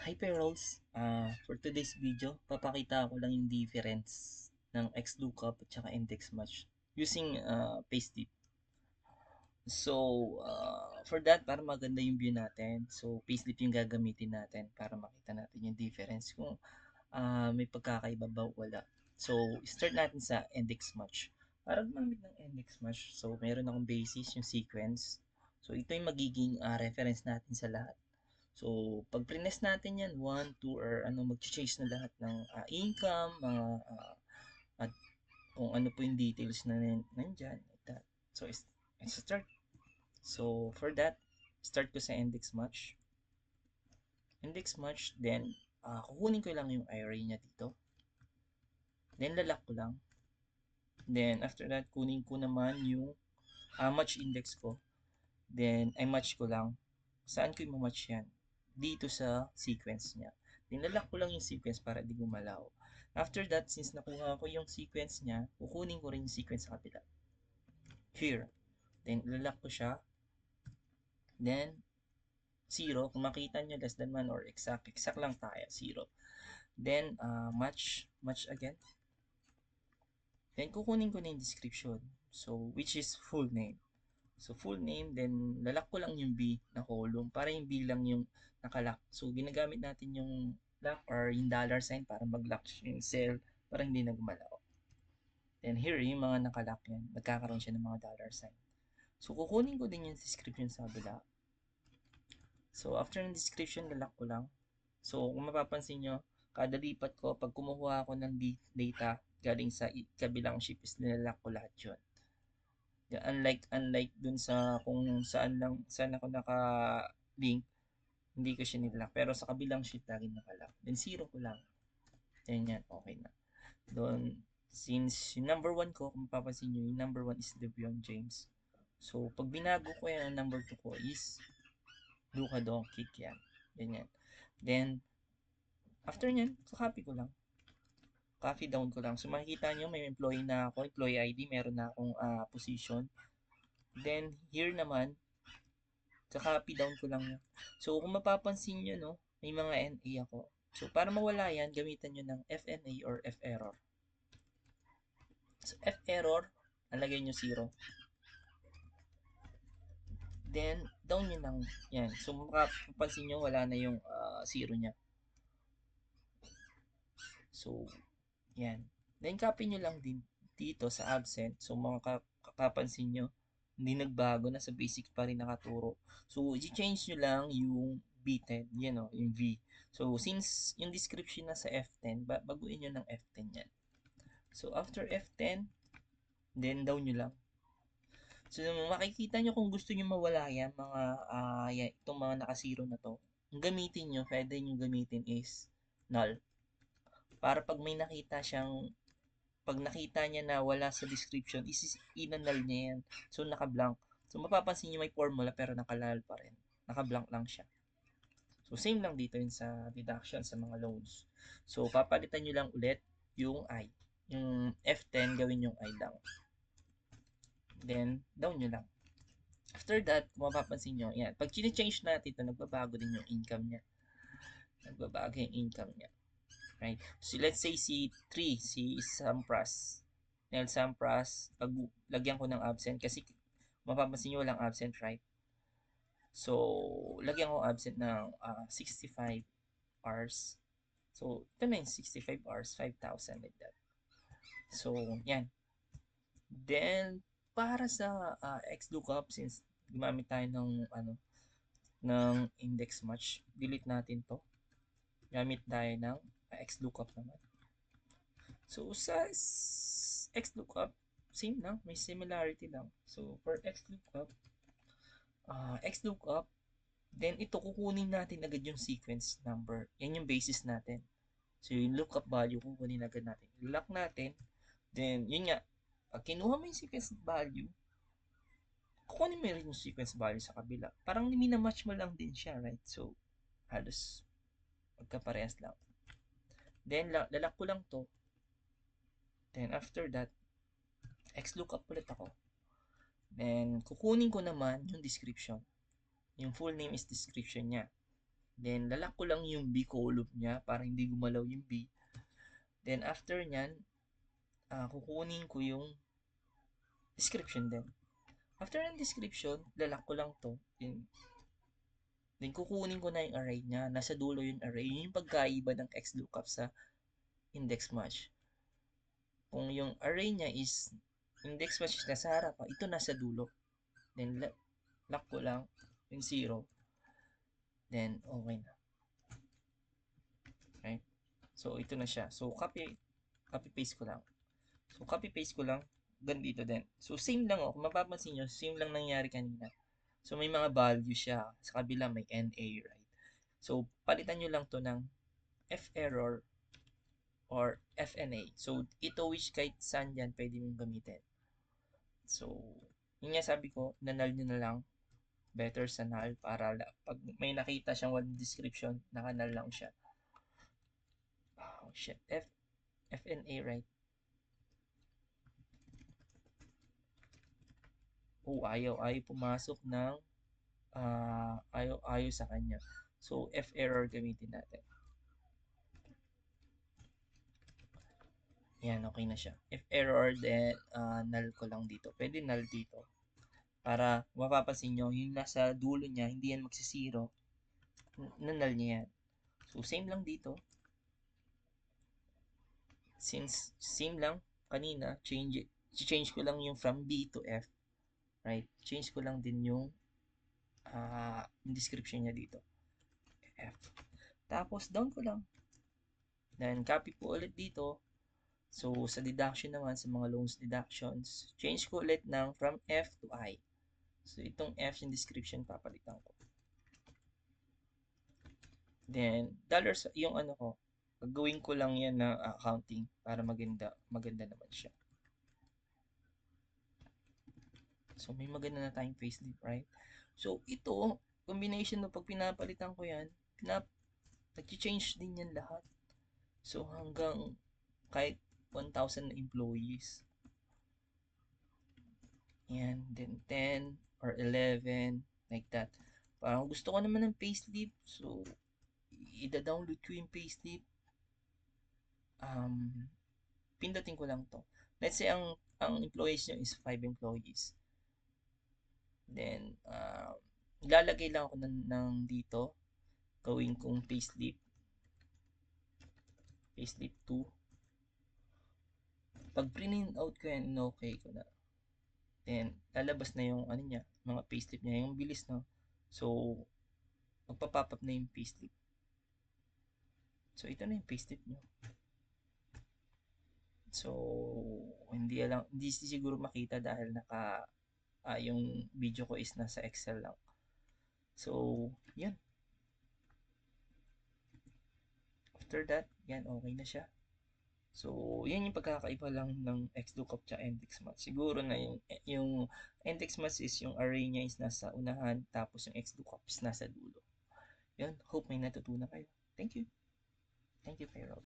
Hi Pearls! For today's video, papakita ko lang yung difference ng XLOOKUP at saka index match using payslip. So, for that, para maganda yung view natin, so payslip yung gagamitin natin para makita natin yung difference kung may pagkakaiba ba o wala. So, start natin sa index match. Para gumamit ng index match, so meron akong basis, yung sequence. So, ito yung magiging reference natin sa lahat. So, pag prines natin yan, 1, 2, or mag-change na lahat ng income, mga at kung ano po yung details na nandyan. Like that. So, start. So, for that, start ko sa index match. Index match, then, kukunin ko lang yung array niya dito. Then, lalak ko lang. Then, after that, kunin ko naman yung match index ko. Then, I match ko lang. Saan ko i-match yan? Dito sa sequence niya. Nilalak ko lang yung sequence para di gumalaw. After that, since nakuha ko yung sequence niya, kukunin ko rin yung sequence sa kabila. Here. Then, ilalak ko siya. Then, 0. Kung makita nyo, less than 1 or exact. Exact lang tayo. 0. Then, match. Match again. Then, kukunin ko na yung description. So, which is full name. So, full name, then lalak ko lang yung B na column para yung B lang yung nakalak. So, ginagamit natin yung lock or yung dollar sign para mag-lock yung cell para hindi nagmalaw. Then here, yung mga nakalak yan, magkakaroon siya ng mga dollar sign. So, kukunin ko din yung description sa kabila. So, after ng description, lalak ko lang. So, kung mapapansin nyo, kada lipat ko, pag kumukuha ako ng data galing sa kabilang ship is nilalak ko lahat yun. Unlike dun sa kung saan ako naka-link, hindi ko siya nilak. Pero sa kabilang sheet lagi naka-lock. Then 0 ko lang. Then yan, okay na. Doon, since yung number 1 ko, kung mapapansin nyo, yung number 1 is Levion James. So, pag binago ko yan, ang number 2 ko is Luka Doncic yan. Ganyan. Then, after nyan, copy ko lang. Copy down ko lang. So, makikita nyo, may employee na ako, employee ID, meron na akong position. Then, here naman, ka-copy down ko lang. So, kung mapapansin nyo, no, may mga NA ako. So, para mawala yan, gamitan nyo ng FNA or F-error. So, F-error, alagay nyo 0. Then, down nyo lang. Yan. So, mapapansin nyo, wala na yung 0 niya. So, yan. Then, copy nyo lang din dito sa absent. So, makapapansin nyo, hindi nagbago, na sa basic pa rin nakaturo. So, i-change nyo lang yung B10, yan o, yung V. So, since yung description na sa F10, baguhin nyo ng F10 yan. So, after F10, then down nyo lang. So, makikita nyo kung gusto nyo mawala yan, mga, yan, itong mga nakasiro na to. Ang gamitin nyo, pwede nyo gamitin is null. Para pag may nakita siyang pag nakita niya na wala sa description, inanal niya yan. So, naka-blank. So, mapapansin niyo may formula pero nakalal pa rin. Naka-blank lang siya. So, same lang dito yun sa deduction sa mga loans. So, papalitan nyo lang ulit yung I. Yung F10, gawin yung I lang. Then, down nyo lang. After that, kung mapapansin nyo, yan. Pag change natin ito, nagbabago din yung income niya. Nagbabago yung income niya. Right? So, let's say si 3, si Sampras. Nel Sampras, pag lagyan ko ng absent, kasi mapapansin nyo walang absent, right? So, lagyan ko absent ng 65 hours. So, ito na yung 65 hours, 5,000 like that. So, yan. Then, para sa XLOOKUP, since gumamit tayo ng index match, delete natin to. Gamit tayo ng XLOOKUP naman. So, sa XLOOKUP, same lang. May similarity lang. So, for XLOOKUP, then ito, kukunin natin agad yung sequence number. Yan yung basis natin. So, yung lookup value, kukunin agad natin. Lock natin. Then, yun nga. Pag kinuha mo yung sequence value, kukunin mo rin yung sequence value sa kabila. Parang minamatch mo lang din siya, right? So, halos magkaparehas lang. Then, lalak ko lang to. Then, after that, XLOOKUP ulit ako. Then, kukunin ko naman yung description. Yung full name is description niya. Then, lalak ko lang yung B column niya para hindi gumalaw yung B. Then, after nyan, kukunin ko yung description din. After ng description, lalak ko lang to. Then kukunin ko na yung array niya. Nasa dulo yung array. Yun yung pagkaiba ng XLOOKUP sa index match. Kung yung array niya is index match is nasa harap, ito nasa dulo. Then lock ko lang yung 0. Then okay na. Right? So ito na siya. So copy paste ko lang. So copy paste ko lang ganito din. So same lang kung mapapansin nyo, same lang nangyari kanina. So may mga value siya. Sa kabila may NA, right? So palitan nyo lang to ng ferror or FNA. So, ito which kahit saan yan pwede mong gamitin. So, yun nga sabi ko, nanal nyo na lang. Better sa null para pag may nakita siyang walang description, nakanal lang siya. Oh, shit. FNA, right? Oh, ayaw pumasok ng ayaw sa kanya. So, F-error gamitin natin. Yan, okay na siya. F-error, then null ko lang dito. Pwede null dito. Para mapapansin nyo, yung nasa dulo niya, hindi yan magsisiro. Null niya yan. So, same lang dito. Since same lang kanina, change ko lang yung from B to F. Right? Change ko lang din yung description niya dito. F. Tapos, down ko lang. Then, copy po ulit dito. So, sa deduction naman, sa mga loans deductions, change ko ulit ng from F to I. So, itong F yung description, papalitan ko. Then, dollars, yung ano ko, gagawin ko lang yan na accounting para maganda naman siya. So, may maganda na tayong payslip, right? So, ito, combination no, pag pinapalitan ko yan, nag-change din yan lahat. So, hanggang kahit 1,000 na employees. Yan, then 10 or 11, like that. Parang gusto ko naman ng payslip, so, i-download ko yung payslip. Pindutin ko lang to. Let's say, ang employees nyo is 5 employees. Then, ilalagay lang ako ng dito. Gawin kong payslip. Payslip 2. Pag print out ko yan, okay ko na. Then, lalabas na yung ano niya, mga payslip niya. Yung bilis, no? So, magpa-pop up na yung payslip. So, ito na yung payslip nyo. So, hindi siguro makita dahil yung video ko is nasa Excel lang. So, yan. After that, yan, okay na siya. So, yan yung pagkakaiba lang ng XLOOKUP at index match. Siguro na yung index match is yung array niya is nasa unahan, tapos yung XLOOKUP is nasa dulo. Yun, hope may natutunan kayo. Thank you. Thank you, Pero.